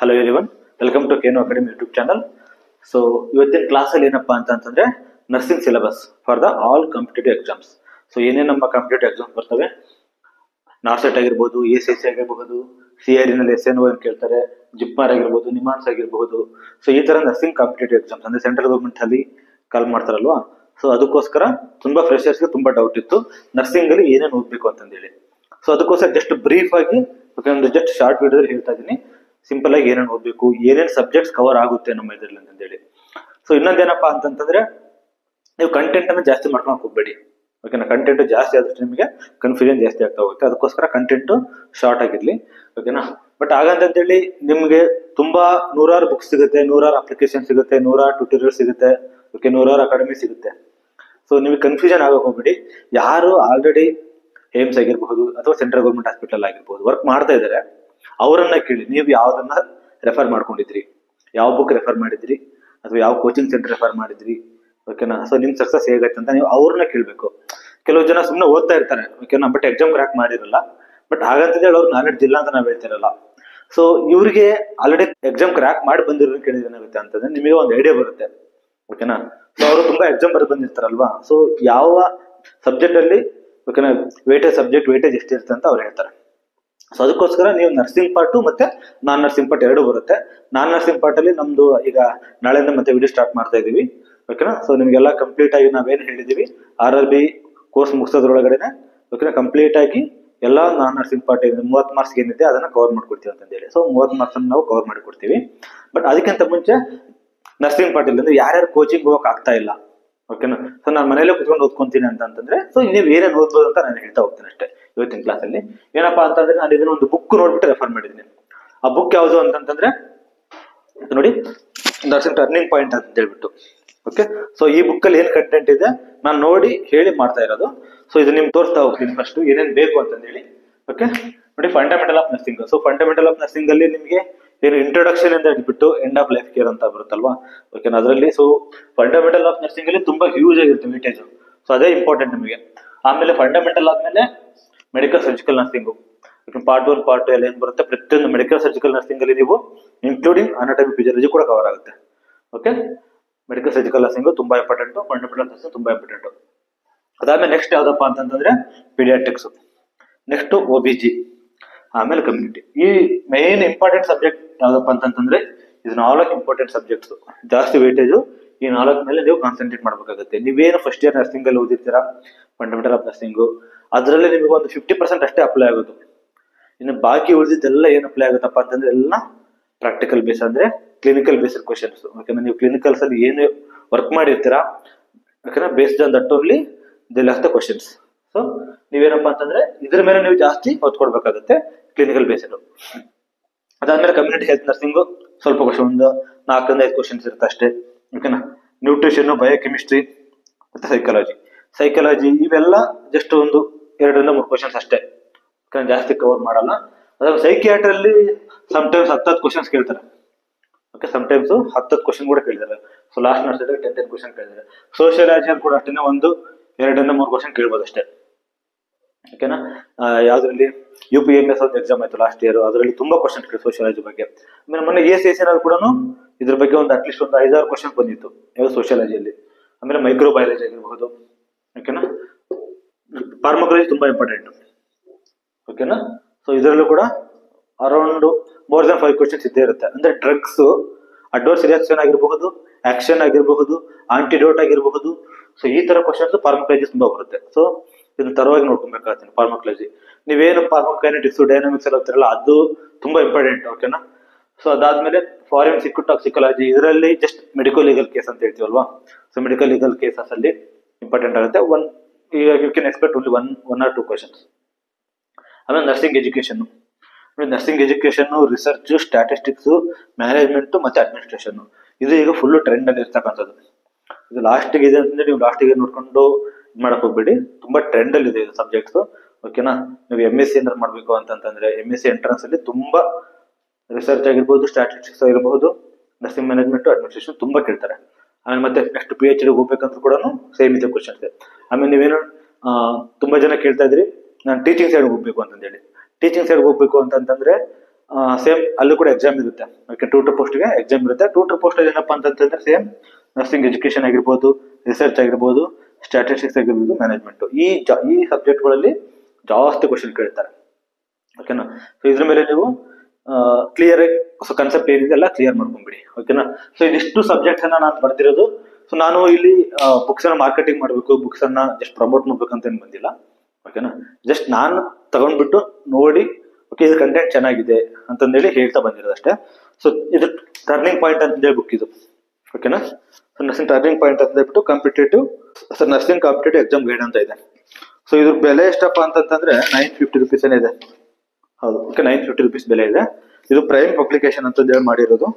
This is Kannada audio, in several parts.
Hello everyone, welcome to Keno academy YouTube channel. So ಇವತ್ತಿನ ಕ್ಲಾಸಲ್ಲಿ ಏನಪ್ಪಾ ಅಂತಂದ್ರೆ nursing syllabus for the all competitive exams. So ಏನೇನು ನಮ್ಮ ಕಾಂಪಿಟೇಟಿವ್ ಎಕ್ಸಾಮ್ಸ್ ಬರ್ತವೆ, ನಾರ್ಸೆಟ್ ಆಗಿರ್ಬೋದು, ACC ಆಗಿರಬಹುದು, CRE ನಲ್ಲಿ SNO ಅಂತ ಕೇಳ್ತಾರೆ, ಜಿಪ್ಮಾರ್ ಆಗಿರ್ಬೋದು, ನಿಮಾನ್ಸ್ ಆಗಿರಬಹುದು. ಸೊ ಈ ತರ ನರ್ಸಿಂಗ್ ಕಾಂಪಿಟೇಟಿವ್ ಎಕ್ಸಾಮ್ಸ್ ಅಂದ್ರೆ ಸೆಂಟ್ರಲ್ ಗೌರ್ಮೆಂಟ್ ಅಲ್ಲಿ ಕಾಲ್ ಮಾಡ್ತಾರಲ್ವಾ. ಸೊ ಅದಕ್ಕೋಸ್ಕರ ತುಂಬಾ ಫ್ರೆಶರ್ಸ್ಗೆ ತುಂಬಾ ಡೌಟ್ ಇತ್ತು ನರ್ಸಿಂಗ್ ಅಲ್ಲಿ ಏನೇನು ಓದ್ಬೇಕು ಅಂತಂದೇಳಿ. ಸೊ ಅದಕ್ಕೋಸ್ಕರ ಜಸ್ಟ್ ಬ್ರೀಫ್ ಆಗಿ ಒಂದು ಜಸ್ಟ್ ಶಾರ್ಟ್ ವಿಡಿಯೋದಲ್ಲಿ ಹೇಳ್ತಾ ಇದೀನಿ, ಸಿಂಪಲ್ ಆಗಿ ಏನೇನು ಓದ್ಬೇಕು, ಏನೇನು ಸಬ್ಜೆಕ್ಟ್ಸ್ ಕವರ್ ಆಗುತ್ತೆ ನಮ್ಮ ಇದರಲ್ಲಿ ಅಂತೇಳಿ. ಸೊ ಇನ್ನೊಂದೇನಪ್ಪಾ ಅಂತಂತಂದ್ರೆ ನೀವು ಕಂಟೆಂಟ್ ಅನ್ನು ಜಾಸ್ತಿ ಮಾಡ್ಕೊಳಕ್ ಹೋಗ್ಬೇಡಿ. ಓಕೆನಾ, ಕಂಟೆಂಟ್ ಜಾಸ್ತಿ ಆದಷ್ಟು ನಿಮಗೆ ಕನ್ಫ್ಯೂಷನ್ ಜಾಸ್ತಿ ಆಗ್ತಾ ಹೋಗುತ್ತೆ. ಅದಕ್ಕೋಸ್ಕರ ಕಂಟೆಂಟ್ ಶಾರ್ಟ್ ಆಗಿರ್ಲಿ. ಓಕೆನಾ, ಬಟ್ ಹಾಗಂತೇಳಿ ನಿಮ್ಗೆ ತುಂಬಾ ನೂರಾರು ಬುಕ್ಸ್ ಸಿಗುತ್ತೆ, ನೂರಾರು ಅಪ್ಲಿಕೇಶನ್ ಸಿಗುತ್ತೆ, ನೂರಾರು ಟ್ಯೂಟೋರಿಯಲ್ ಸಿಗುತ್ತೆ, ಓಕೆ, ನೂರಾರು ಅಕಾಡೆಮಿ ಸಿಗುತ್ತೆ. ಸೊ ನಿಮಗೆ ಕನ್ಫ್ಯೂಷನ್ ಆಗಕ್ ಹೋಗ್ಬೇಡಿ. ಯಾರು ಆಲ್ರೆಡಿ ಏಮ್ಸ್ ಆಗಿರಬಹುದು ಅಥವಾ ಸೆಂಟ್ರಲ್ ಗೌರ್ಮೆಂಟ್ ಹಾಸ್ಪಿಟಲ್ ಆಗಿರ್ಬಹುದು ವರ್ಕ್ ಮಾಡ್ತಾ ಇದಾರೆ, ಅವರನ್ನ ಕೇಳಿ ನೀವು ಯಾವ್ದನ್ನ ರೆಫರ್ ಮಾಡ್ಕೊಂಡಿದ್ರಿ, ಯಾವ ಬುಕ್ ರೆಫರ್ ಮಾಡಿದ್ರಿ, ಅಥವಾ ಯಾವ ಕೋಚಿಂಗ್ ಸೆಂಟರ್ ರೆಫರ್ ಮಾಡಿದ್ರಿ. ಓಕೆನಾ, ಸೊ ನಿಮ್ ಸಕ್ಸಸ್ ಹೇಗೈತೆ ಅಂತ ನೀವು ಅವ್ರನ್ನ ಕೇಳ್ಬೇಕು. ಕೆಲವು ಜನ ಸುಮ್ಮನೆ ಓದ್ತಾ ಇರ್ತಾರೆ, ಓಕೆನಾ, ಬಟ್ ಎಕ್ಸಾಮ್ ಕ್ರ್ಯಾಕ್ ಮಾಡಿರಲ್ಲ. ಬಟ್ ಹಾಗಂತ ಹೇಳಿ ಅವ್ರು ನಾಲೆಡ್ಜ್ ಇಲ್ಲ ಅಂತ ನಾವ್ ಹೇಳ್ತಿರಲ್ಲ. ಸೊ ಇವ್ರಿಗೆ ಆಲ್ರೆಡಿ ಎಕ್ಸಾಮ್ ಕ್ರ್ಯಾಕ್ ಮಾಡಿ ಬಂದಿರೋ ಕೇಳಿದ್ರೆ ಏನಾಗುತ್ತೆ ಅಂತಂದ್ರೆ ನಿಮಗೆ ಒಂದು ಐಡಿಯಾ ಬರುತ್ತೆ. ಓಕೆನಾ, ಸೊ ಅವರು ತುಂಬಾ ಎಕ್ಸಾಮ್ ಬರೆದು ಬಂದಿರ್ತಾರಲ್ವಾ. ಸೊ ಯಾವ ಸಬ್ಜೆಕ್ಟ್ ಅಲ್ಲಿ ಓಕೆನಾ ಸಬ್ಜೆಕ್ಟ್ ವೇಟೇಜ್ ಎಷ್ಟಿರುತ್ತೆ ಅಂತ ಅವ್ರು ಹೇಳ್ತಾರೆ. ಸೊ ಅದಕ್ಕೋಸ್ಕರ ನೀವು ನರ್ಸಿಂಗ್ ಪಾರ್ಟ್ ಮತ್ತೆ ನಾನ್ ನರ್ಸಿಂಗ್ ಪಾರ್ಟ್ ಎರಡು ಬರುತ್ತೆ. ನಾನ್ ನರ್ಸಿಂಗ್ ಪಾರ್ಟ್ ಅಲ್ಲಿ ನಮ್ದು ಈಗ ನಾಳೆಯಿಂದ ಮತ್ತೆ ವಿಡಿಯೋ ಸ್ಟಾರ್ಟ್ ಮಾಡ್ತಾ ಇದೀವಿ. ಓಕೆನಾ, ಸೊ ನಿಮ್ಗೆಲ್ಲ ಕಂಪ್ಲೀಟ್ ಆಗಿ ನಾವೇನ್ ಹೇಳಿದೀವಿ RRB ಕೋರ್ಸ್ ಮುಗಿಸೋದ್ರೊಳಗಡೆನೆ ಓಕೆನಾ ಕಂಪ್ಲೀಟ್ ಆಗಿ ಎಲ್ಲ ನಾನ್ ನರ್ಸಿಂಗ್ ಪಾರ್ಟ್ 30 ಮಾರ್ಕ್ಸ್ ಏನಿದೆ ಅದನ್ನ ಕವರ್ ಮಾಡ್ಕೊಡ್ತೀವಿ ಅಂತ ಹೇಳಿ. ಸೊ 30 ಮಾರ್ಕ್ಸ್ ಅನ್ನು ನಾವು ಕವರ್ ಮಾಡಿಕೊಡ್ತೀವಿ. ಬಟ್ ಅದಕ್ಕಿಂತ ಮುಂಚೆ ನರ್ಸಿಂಗ್ ಪಾರ್ಟ್ ಇಲ್ಲ ಅಂದ್ರೆ ಯಾರ್ಯಾರು ಕೋಚಿಂಗ್ ಹೋಗಕ್ ಆಗ್ತಾ ಇಲ್ಲ, ಓಕೆನಾ, ಸೊ ನಾನು ಮನೇಲೆ ಕುತ್ಕೊಂಡು ಓದ್ಕೊಂತೀನಿ ಅಂತಂದ್ರೆ ಸೊ ನೀವು ಏನೇನು ಓದ್ಬೋದು ಅಂತ ನಾನು ಹೇಳ್ತಾ ಹೋಗ್ತೀನಿ ಅಷ್ಟೇ. ಇವತ್ತಿನ ಕ್ಲಾಸ್ ಅಲ್ಲಿ ಏನಪ್ಪಾ ಅಂತಂದ್ರೆ ನಾನು ಇದನ್ನ ಒಂದು ಬುಕ್ ನೋಡ್ಬಿಟ್ಟು ರೆಫರ್ ಮಾಡಿದ್ದೀನಿ. ಆ ಬುಕ್ ಯಾವುದು ಅಂತಂತಂದ್ರೆ ನೋಡಿ, ನರ್ಸಿಂಗ್ ಟರ್ನಿಂಗ್ ಪಾಯಿಂಟ್ ಅಂತ ಹೇಳ್ಬಿಟ್ಟು. ಓಕೆ, ಸೊ ಈ ಬುಕ್ ಅಲ್ಲಿ ಏನ್ ಕಂಟೆಂಟ್ ಇದೆ ನಾನು ನೋಡಿ ಹೇಳಿ ಮಾಡ್ತಾ ಇರೋದು. ಸೊ ಇದು ನಿಮ್ಗೆ ತೋರಿಸ್ತಾ ಹೋಗ್ತೀನಿ ಫಸ್ಟ್ ಏನೇನ್ ಬೇಕು ಅಂತ ಹೇಳಿ. ಓಕೆ ನೋಡಿ, fundamental of nursing. So fundamental of nursing ಅಲ್ಲಿ ನಿಮಗೆ ಏನು ಇಂಟ್ರೊಡಕ್ಷನ್ ಅಂತ ಹೇಳ್ಬಿಟ್ಟು ಎಂಡ್ ಆಫ್ ಲೈಫ್ ಕೇರ್ ಅಂತ ಬರುತ್ತಲ್ವಾ. ಓಕೆ, ಅದರಲ್ಲಿ ಸೊ ಫಂಡಮೆಂಟಲ್ ಆಫ್ ನರ್ಸಿಂಗ್ ಅಲ್ಲಿ ತುಂಬಾ ಹ್ಯೂಜ್ ಆಗಿರುತ್ತೆ ವೇಟೇಜ್. ಸೊ ಅದೇ ಇಂಪಾರ್ಟೆಂಟ್ ನಿಮಗೆ. ಆಮೇಲೆ ಫಂಡಮೆಂಟಲ್ ಆದ್ಮೇಲೆ medical surgical nursing part 1 part 2 ಎಲ್ಲ ಏನ್ ಬರುತ್ತೆ, ಪ್ರತಿಯೊಂದು ಮೆಡಿಕಲ್ ಸರ್ಜಿಕಲ್ ನರ್ಸಿಂಗ್ ಅಲ್ಲಿ ನೀವು ಇನ್ಕ್ಲೂಡಿಂಗ್ ಅನಾಟಮಿ ಫಿಸಿಯಾಲಜಿ ಕೂಡ ಕವರ್ ಆಗುತ್ತೆ. ಓಕೆ, ಮೆಡಿಕಲ್ ಸರ್ಜಿಕಲ್ ನರ್ಸಿಂಗ್ ತುಂಬಾ ಇಂಪಾರ್ಟೆಂಟ್, ಫಂಡಮೆಂಟಲ್ ನರ್ಸಿಂಗ್ ತುಂಬಾ ಇಂಪಾರ್ಟೆಂಟ್. ಅದಾದ್ಮೇಲೆ ನೆಕ್ಸ್ಟ್ ಯಾವ್ದಪ್ಪ ಅಂತಂದ್ರೆ ಪೀಡಿಯಾಟ್ರಿಕ್ಸ್, ನೆಕ್ಸ್ಟ್ OBG, ಆಮೇಲೆ ಕಮ್ಯುನಿಟಿ. ಈ ಮೇನ್ ಇಂಪಾರ್ಟೆಂಟ್ ಸಬ್ಜೆಕ್ಟ್ ಯಾವ್ದಪ್ಪ ಅಂತಂದ್ರೆ ಇದು 4 ಇಂಪಾರ್ಟೆಂಟ್ ಸಬ್ಜೆಕ್ಟ್ಸ್. ಜಾಸ್ತಿ ವೇಟೇಜ್ ಈ 4 ಮೇಲೆ ನೀವು ಕಾನ್ಸಂಟ್ರೇಟ್ ಮಾಡ್ಬೇಕಾಗುತ್ತೆ. ನೀವೇನು ಫಸ್ಟ್ ಇಯರ್ ನರ್ಸಿಂಗ್ ಅಲ್ಲಿ ಓದಿರ್ತೀರಾ ಫಂಡಮೆಂಟಲ್ ಆಫ್ ನರ್ಸಿಂಗ್, ಅದರಲ್ಲಿ ನಿಮಗೆ ಒಂದು 50% ಅಷ್ಟೇ ಅಪ್ಲೈ ಆಗೋದು. ಇನ್ನು ಬಾಕಿ ಉಳಿದಿದ್ದೆಲ್ಲ ಏನ್ ಅಪ್ಲೈ ಆಗುತ್ತಪ್ಪ ಅಂತಂದ್ರೆ ಎಲ್ಲ ಪ್ರಾಕ್ಟಿಕಲ್ ಬೇಸ್, ಅಂದ್ರೆ ಕ್ಲಿನಿಕಲ್ ಬೇಸ್ಡ್ ಕ್ವಶನ್ಸ್. ಓಕೆನಾ, ನೀವು ಕ್ಲಿನಿಕಲ್ಸ್ ಅಲ್ಲಿ ಏನು ವರ್ಕ್ ಮಾಡಿರ್ತೀರಾ ಓಕೆನಾ, based on that only deal of the questions. So ನೀವೇನಪ್ಪಾ ಅಂತಂದ್ರೆ ಇದ್ರ ಮೇಲೆ ನೀವು ಜಾಸ್ತಿ ಓದ್ಕೊಡ್ಬೇಕಾಗುತ್ತೆ, ಕ್ಲಿನಿಕಲ್ ಬೇಸ್ಡ್. ಅದಾದ್ಮೇಲೆ ಕಮ್ಯುನಿಟಿ ಹೆಲ್ತ್ ನರ್ಸಿಂಗ್ ಸ್ವಲ್ಪ ಕ್ವಶನ್, ಒಂದು 4 ರಿಂದ 5 ಕ್ವಶನ್ಸ್ ಇರುತ್ತೆ ಅಷ್ಟೇ. ಓಕೆನಾ, ನ್ಯೂಟ್ರಿಷನ್, ಬಯೋಕೆಮಿಸ್ಟ್ರಿ ಮತ್ತೆ ಸೈಕಾಲಜಿ ಇವೆಲ್ಲ ಜಸ್ಟ್ ಒಂದು 2 ರಿಂದ 3 ಕ್ವಶನ್ಸ್ ಅಷ್ಟೇ, ಜಾಸ್ತಿ ಕವರ್ ಮಾಡಲ್ಲ. ಅದ್ರಲ್ಲಿ ಸೈಕಿಯಾಟ್ರಲ್ಲಿ ಸಮ್ಟೈಮ್ಸ್ 10 ಕ್ವಶನ್ಸ್ ಕೇಳ್ತಾರೆ. ಓಕೆ, ಸಮ್ಟೈಮ್ಸ್ 10 ಕ್ವಶನ್ ಕೂಡ ಕೇಳಿದ್ದಾರೆ. ಸೊ ಲಾಸ್ಟ್ ನರ್ಸ್ 10 ಕ್ವಶನ್ ಕೇಳಿದ್ದಾರೆ. ಸೋಷಿಯಾಲಜಿ ಕೂಡ ಅಷ್ಟೇ ಒಂದು 2 ರಿಂದ 3 ಕ್ವಶನ್ ಕೇಳ್ಬೋದು ಅಷ್ಟೇ. ಓಕೆನಾ, ಯಾವ್ದ್ರಲ್ಲಿ UPMS ಒಂದು ಎಕ್ಸಾಮ್ ಆಯ್ತು ಲಾಸ್ಟ್ ಇಯರ್, ಅದರಲ್ಲಿ ತುಂಬಾ ಕ್ವಶನ್ ಸೋಷಿಯಾಲಜಿ ಬಗ್ಗೆ. ಆಮೇಲೆ ಮೊನ್ನೆ ACC ಕೂಡ ಇದ್ರ ಬಗ್ಗೆ ಒಂದು ಅಟ್ಲೀಸ್ಟ್ ಒಂದು 5-6 ಕ್ವಶನ್ ಬಂದಿತ್ತು ಯಾವ್ದು ಸೋಷಿಯಾಲಜಿಯಲ್ಲಿ. ಆಮೇಲೆ ಮೈಕ್ರೋ ಬಯಾಲಜಿ ಆಗಿರಬಹುದು. ಓಕೆನಾ, ಫಾರ್ಮಕಾಲಜಿ ತುಂಬಾ ಇಂಪಾರ್ಟೆಂಟ್. ಓಕೆನಾ, ಸೊ ಇದರಲ್ಲೂ ಕೂಡ ಅರೌಂಡ್ ಮೋರ್ ದನ್ 5 ಕ್ವಶನ್ಸ್ ಇದ್ದೇ ಇರುತ್ತೆ. ಅಂದ್ರೆ ಡ್ರಗ್ಸ್ ಅಡ್ವರ್ಸ್ ರಿಯಾಕ್ಷನ್ ಆಗಿರಬಹುದು, ಆಕ್ಷನ್ ಆಗಿರಬಹುದು, ಆಂಟಿಡೋಟ್ ಆಗಿರಬಹುದು. ಸೊ ಈ ತರ ಕ್ವಶನ್ಸ್ ಫಾರ್ಮಕಾಲಜಿ ತುಂಬಾ ಬರುತ್ತೆ. ಸೊ ಇದನ್ನ ತರವಾಗಿ ನೋಡ್ಕೊಬೇಕಾಗ್ತೀನಿ ಫಾರ್ಮಕಾಲಜಿ. ನೀವೇನು ಫಾರ್ಮಕೈನೆಟಿಕ್ಸ್ ಡೈನಾಮಿಕ್ಸ್ ಎಲ್ಲ ಹೋಗ್ತಿರಲ್ಲ ಅದು ತುಂಬಾ ಇಂಪಾರ್ಟೆಂಟ್. ಓಕೆನಾ, ಸೊ ಅದಾದ್ಮೇಲೆ ಫಾರೆನ್ಸಿಕ್ ಟಾಕ್ಸಿಕಾಲಜಿ, ಇದರಲ್ಲಿ ಜಸ್ಟ್ ಮೆಡಿಕಲ್ ಲೀಗಲ್ ಕೇಸ್ ಅಂತ ಹೇಳ್ತೀವಲ್ವಾ. ಸೊ ಮೆಡಿಕಲ್ ಲೀಗಲ್ ಕೇಸಸ್ ಅಲ್ಲಿ ಇಂಪಾರ್ಟೆಂಟ್ ಆಗುತ್ತೆ. You can expect only 1 or 2 questions. ಆಮೇಲೆ nursing education, research, statistics, management ಮತ್ತೆ ಅಡ್ಮಿನಿಸ್ಟ್ರೇಷನ್ ಇದು ಈಗ ಫುಲ್ ಟ್ರೆಂಡ್ ಅಲ್ಲಿ ಇರ್ತಕ್ಕಂಥದ್ದು. ಇದು ಲಾಸ್ಟಿಗೆ ಇದೆ ಅಂದ್ರೆ ನೀವು ಲಾಸ್ಟಿಗೆ ನೋಡ್ಕೊಂಡು ಮಾಡಕ್ ಹೋಗ್ಬೇಡಿ, ತುಂಬಾ ಟ್ರೆಂಡ್ ಅಲ್ಲಿ ಇದೆ ಇದು ಸಬ್ಜೆಕ್ಟ್ಸ್. ಓಕೆನಾ, ನೀವು MSc ಏನಾದ್ರು ಮಾಡ್ಬೇಕು ಅಂತಂದ್ರೆ MSc ಎಂಟ್ರೆನ್ಸ್ ಅಲ್ಲಿ ತುಂಬಾ ರಿಸರ್ಚ್ ಆಗಿರ್ಬೋದು, ಸ್ಟ್ಯಾಟಿಸ್ಟಿಕ್ಸ್ ಆಗಿರ್ಬೋದು, ನರ್ಸಿಂಗ್ ಮ್ಯಾನೇಜ್ಮೆಂಟ್, ಅಡ್ಮಿನಿಸ್ಟ್ರೇಷನ್ ತುಂಬಾ ಕೇಳ್ತಾರೆ. ಆಮೇಲೆ ಮತ್ತೆ ನೆಕ್ಸ್ಟ್ PhD ಹೋಗ್ಬೇಕಂತ ಕೂಡ ಸೇಮ್ ಇದೆ ಕ್ವಶನ್ಸ್. ಆಮೇಲೆ ನೀವೇನು ತುಂಬಾ ಜನ ಕೇಳ್ತಾ ಇದ್ರಿ ನಾನು ಟೀಚಿಂಗ್ ಸೈಡ್ ಹೋಗ್ಬೇಕು ಅಂತಂದೇಳಿ. ಟೀಚಿಂಗ್ ಸೈಡ್ ಹೋಗ್ಬೇಕು ಅಂತಂದ್ರೆ ಸೇಮ್ ಅಲ್ಲೂ ಕೂಡ ಎಕ್ಸಾಮ್ ಇರುತ್ತೆ. ಓಕೆ, ಟ್ಯೂಟರ್ ಪೋಸ್ಟ್ಗೆ ಎಕ್ಸಾಮ್ ಇರುತ್ತೆ. ಟ್ಯೂಟರ್ ಪೋಸ್ಟ್ ಏನಪ್ಪಾ ಅಂತಂದ್ರೆ ಸೇಮ್ ನರ್ಸಿಂಗ್ ಎಜುಕೇಶನ್ ಆಗಿರ್ಬೋದು, ರಿಸರ್ಚ್ ಆಗಿರ್ಬೋದು, ಸ್ಟ್ಯಾಟಿಸ್ಟಿಕ್ಸ್ ಆಗಿರ್ಬೋದು, ಮ್ಯಾನೇಜ್ಮೆಂಟ್, ಈ ಸಬ್ಜೆಕ್ಟ್ಗಳಲ್ಲಿ ಜಾಸ್ತಿ ಕ್ವಶನ್ ಕೇಳ್ತಾರೆ. ಓಕೆನಾ. ಸೊ ಇದ್ರ ಮೇಲೆ ನೀವು ಕ್ಲಿಯರ್ ಆಗಿ ಕನ್ಸೆಪ್ಟ್ ಏನಿದೆ ಎಲ್ಲ ಕ್ಲಿಯರ್ ಮಾಡ್ಕೊಂಡ್ಬಿಡಿ. ಓಕೆನಾ. ಸೊ ಇದಿಷ್ಟು ಸಬ್ಜೆಕ್ಟ್ಸ್ ಅನ್ನ ನಾನು ಬರ್ತಿರೋದು. ಸೊ ನಾನು ಇಲ್ಲಿ ಬುಕ್ಸ್ ಅನ್ನ ಮಾರ್ಕೆಟಿಂಗ್ ಮಾಡಬೇಕು, ಬುಕ್ಸ್ ಅನ್ನ ಜಸ್ಟ್ ಪ್ರಮೋಟ್ ಮಾಡ್ಬೇಕಂತ ಏನು ಬಂದಿಲ್ಲ. ಓಕೆನಾ. ಜಸ್ಟ್ ನಾನು ತಗೊಂಡ್ಬಿಟ್ಟು ನೋಡಿ, ಓಕೆ ಇದು ಕಂಟೆಂಟ್ ಚೆನ್ನಾಗಿದೆ ಅಂತಂದೇಳಿ ಹೇಳ್ತಾ ಬಂದಿರೋದು ಅಷ್ಟೇ. ಸೊ ಇದು ಟರ್ನಿಂಗ್ ಪಾಯಿಂಟ್ ಅಂತೇಳಿ ಬುಕ್ ಇದು. ಓಕೆನಾ. ಸೊ ನರ್ಸಿಂಗ್ ಟರ್ನಿಂಗ್ ಪಾಯಿಂಟ್ ಅಂತ ಹೇಳ್ಬಿಟ್ಟು competitive nursing competitive exam guide ಅಂತ ಇದೆ. ಸೊ ಇದ್ರ ಬೆಲೆ ಎಷ್ಟಪ್ಪ ಅಂತಂದ್ರೆ 950 rupees ಇದೆ. ಹೌದು, ಓಕೆ, 950 rupees ಬೆಲೆ ಇದೆ. ಇದು ಪ್ರೈಮ್ ಪಬ್ಲಿಕೇಶನ್ ಅಂತಂದೇಳಿ ಮಾಡಿರೋದು.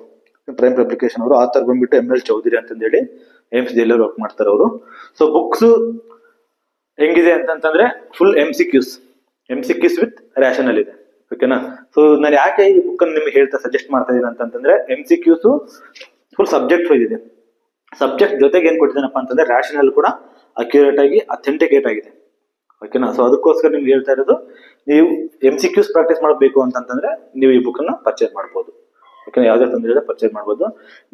ಪ್ರೈಮ್ ಪಬ್ಲಿಕೇಶನ್ ಅವರು ಆಥರ್ ಬಂದ್ಬಿಟ್ಟು ML ಚೌಧರಿ ಅಂತಂದೇಳಿ ಏಮ್ಸ್ ಡೆಲ್ಲಿ ವರ್ಕ್ ಮಾಡ್ತಾರೆ ಅವರು. ಸೊ ಬುಕ್ಸ್ ಹೆಂಗಿದೆ ಅಂತಂದ್ರೆ ಫುಲ್ MCQs ವಿತ್ ರ್ಯಾಷನಲ್ ಇದೆ. ಓಕೆನಾ. ಸೊ ನಾನು ಯಾಕೆ ಈ ಬುಕ್ ಅನ್ನು ನಿಮ್ಗೆ ಸಜೆಸ್ಟ್ ಮಾಡ್ತಾ ಇದ್ದೀನಿ ಅಂತಂದ್ರೆ MCQs ಫುಲ್ ಸಬ್ಜೆಕ್ಟ್ ವೈಸ್ ಇದೆ. ಸಬ್ಜೆಕ್ಟ್ ಜೊತೆಗೆ ಏನ್ ಕೊಟ್ಟಿದ್ದಾನಪ್ಪ ಅಂತಂದ್ರೆ ರ್ಯಾಷನಲ್ ಕೂಡ ಅಕ್ಯುರೇಟ್ ಆಗಿ ಅಥೆಂಟಿಕೇಟ್ ಆಗಿದೆ. ಓಕೆನಾ. ಸೊ ಅದಕ್ಕೋಸ್ಕರ ನಿಮ್ಗೆ ಹೇಳ್ತಾ ಇರೋದು, ನೀವು MCQs ಪ್ರಾಕ್ಟೀಸ್ ಮಾಡಬೇಕು ಅಂತಂದ್ರೆ ನೀವು ಈ ಬುಕ್ ಅನ್ನ ಪರ್ಚೇಸ್ ಮಾಡ್ಬೋದು. ಓಕೆನಾ. ಯಾವ್ದೇ ತೊಂದರೆ ಪರ್ಚೇಸ್ ಮಾಡ್ಬೋದು.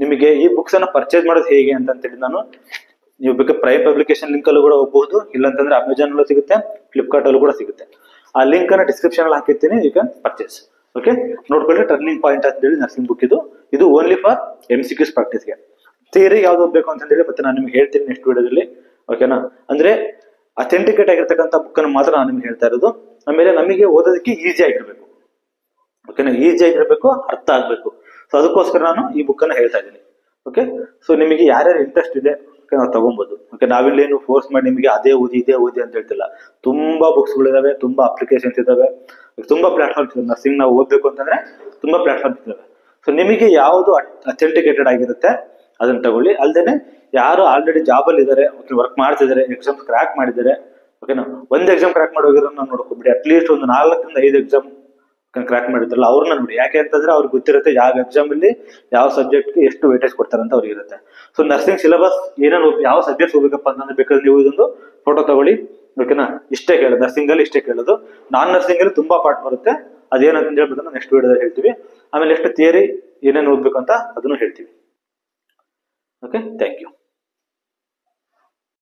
ನಿಮಗೆ ಈ ಬುಕ್ಸ್ ಅನ್ನ ಪರ್ಚೇಸ್ ಮಾಡೋದು ಹೇಗೆ ಅಂತೇಳಿ ನಾನು, ನೀವು ಬೇಕಾದ್ರೆ ಪ್ರೈಮ್ ಪಬ್ಲಿಕೇಶನ್ ಲಿಂಕ್ ಅಲ್ಲೂ ಕೂಡ ಹೋಗಬಹುದು, ಇಲ್ಲಾಂತಂದ್ರೆ ಅಮೆಜಾನ್ ಅಲ್ಲೂ ಸಿಗುತ್ತೆ, ಫ್ಲಿಪ್ಕಾರ್ಟ್ ಅಲ್ಲೂ ಕೂಡ ಸಿಗುತ್ತೆ. ಆ ಲಿಂಕ್ ಅನ್ನ ಡಿಸ್ಕ್ರಿಪ್ಷನ್ ಅಲ್ಲಿ ಹಾಕಿರ್ತೀನಿ, ಯು ಕ್ಯಾನ್ ಪರ್ಚೇಸ್. ಓಕೆ, ನೋಡ್ಕೊಳ್ಳಿ. ಟರ್ನಿಂಗ್ ಪಾಯಿಂಟ್ ಅಂತ ಹೇಳಿ ನರ್ಸಿಂಗ್ ಬುಕ್ ಇದು ಓನ್ಲಿ ಫಾರ್ MCQs ಪ್ರಾಕ್ಟೀಸ್ಗೆ. ಥಿಯರಿ ಯಾವ್ದು ಹೋಗ್ಬೇಕು ಅಂತ ಹೇಳಿ ಮತ್ತೆ ನಾನು ನಿಮ್ಗೆ ಹೇಳ್ತೀನಿ ನೆಕ್ಸ್ಟ್ ವಿಡಿಯೋದಲ್ಲಿ. ಓಕೆನಾ. ಅಂದ್ರೆ ಅಥೆಂಟಿಕೇಟ್ ಆಗಿರ್ತಕ್ಕಂಥ ಬುಕ್ ಅನ್ನು ಮಾತ್ರ ನಾನು ನಿಮ್ಗೆ ಹೇಳ್ತಾ ಇರೋದು. ಆಮೇಲೆ ನಮಗೆ ಓದೋದಕ್ಕೆ ಈಸಿ ಆಗಿರ್ಬೇಕು. ಓಕೆನಾ, ಈಸಿ ಆಗಿರ್ಬೇಕು, ಅರ್ಥ ಆಗ್ಬೇಕು. ಸೊ ಅದಕ್ಕೋಸ್ಕರ ನಾನು ಈ ಬುಕ್ ಅನ್ನ ಹೇಳ್ತಾ ಇದ್ದೀನಿ. ಓಕೆ. ಸೊ ನಿಮಗೆ ಯಾರ್ಯಾರು ಇಂಟ್ರೆಸ್ಟ್ ಇದೆ ನಾವು ತಗೊಬಹುದು. ಓಕೆ, ನಾವಿಲ್ಲೇನು ಫೋರ್ಸ್ ಮಾಡಿ ನಿಮಗೆ ಅದೇ ಓದಿ ಇದೇ ಓದಿ ಅಂತ ಹೇಳ್ತಿಲ್ಲ. ತುಂಬಾ ಬುಕ್ಸ್ಗಳಿದಾವೆ, ತುಂಬಾ ಅಪ್ಲಿಕೇಶನ್ಸ್ ಇದಾವೆ, ತುಂಬಾ ಪ್ಲಾಟ್ಫಾರ್ಮ್ಸ್ ಇದೆ. ನರ್ಸಿಂಗ್ ನಾವು ಓದ್ಬೇಕು ಅಂತಂದ್ರೆ ತುಂಬಾ ಪ್ಲಾಟ್ಫಾರ್ಮ್ಸ್ ಇದಾವೆ. ಸೊ ನಿಮಗೆ ಯಾವುದು ಅಥೆಂಟಿಕೇಟೆಡ್ ಆಗಿರುತ್ತೆ ಅದನ್ನ ತಗೊಳ್ಳಿ. ಅಲ್ದೇನೆ ಯಾರು ಆಲ್ರೆಡಿ ಜಾಬ್ ಅಲ್ಲಿ ಇದಾರೆ, ವರ್ಕ್ ಮಾಡ್ತಿದ್ದಾರೆ, ಎಕ್ಸಾಮ್ಸ್ ಕ್ರ್ಯಾಕ್ ಮಾಡಿದ್ದಾರೆ, ಓಕೆನಾ, ಒಂದು ಎಕ್ಸಾಮ್ ಕ್ರ್ಯಾಕ್ ಮಾಡೋಗಿರೋನ್ನ ನೋಡ್ಕೊಬಿಡಿ. ಅಟ್ಲೀಸ್ಟ್ ಒಂದು 4 ರಿಂದ 5 ಎಕ್ಸಾಮ್ ಕ್ರ್ಯಾಕ್ ಮಾಡಿದ್ರಲ್ಲ ಅವ್ರನ್ನ ನೋಡಿ. ಯಾಕೆ ಅಂತಂದ್ರೆ ಅವ್ರಿಗೆ ಗೊತ್ತಿರುತ್ತೆ ಯಾವ ಎಕ್ಸಾಮ್ ಅಲ್ಲಿ ಯಾವ ಸಬ್ಜೆಕ್ಟ್ಗೆ ಎಷ್ಟು ವೇಟೇಜ್ ಕೊಡ್ತಾರೆ ಅಂತ ಅವ್ರಿಗೆ ಇರುತ್ತೆ. ಸೊ ನರ್ಸಿಂಗ್ ಸಿಲೆಬಸ್ ಏನೇನು ಯಾವ ಸಬ್ಜೆಕ್ಟ್ಸ್ ಹೋಗ್ಬೇಕಪ್ಪ ಅಂತಂದ್ರೆ ಬೇಕಾದ್ರೆ ನೀವು ಇದೊಂದು ಫೋಟೋ ತಗೊಳ್ಳಿ. ಓಕೆನಾ. ಇಷ್ಟೇ ಕೇಳೋದು, ನರ್ಸಿಂಗ್ ಅಲ್ಲಿ ಇಷ್ಟೇ ಕೇಳೋದು. ನಾನ್ ನರ್ಸಿಂಗ್ ಅಲ್ಲಿ ತುಂಬಾ ಪಾರ್ಟ್ ಬರುತ್ತೆ. ಅದೇನಂತ ಹೇಳ್ಬೇಕಂದ್ರೆ ನೆಕ್ಸ್ಟ್ ವಿಡಿಯೋದಲ್ಲಿ ಹೇಳ್ತೀವಿ. ಆಮೇಲೆ ಎಷ್ಟು ಥಿಯರಿ ಏನೇನು ಓದ್ಬೇಕು ಅಂತ ಅದನ್ನು ಹೇಳ್ತೀವಿ. Okay, thank you.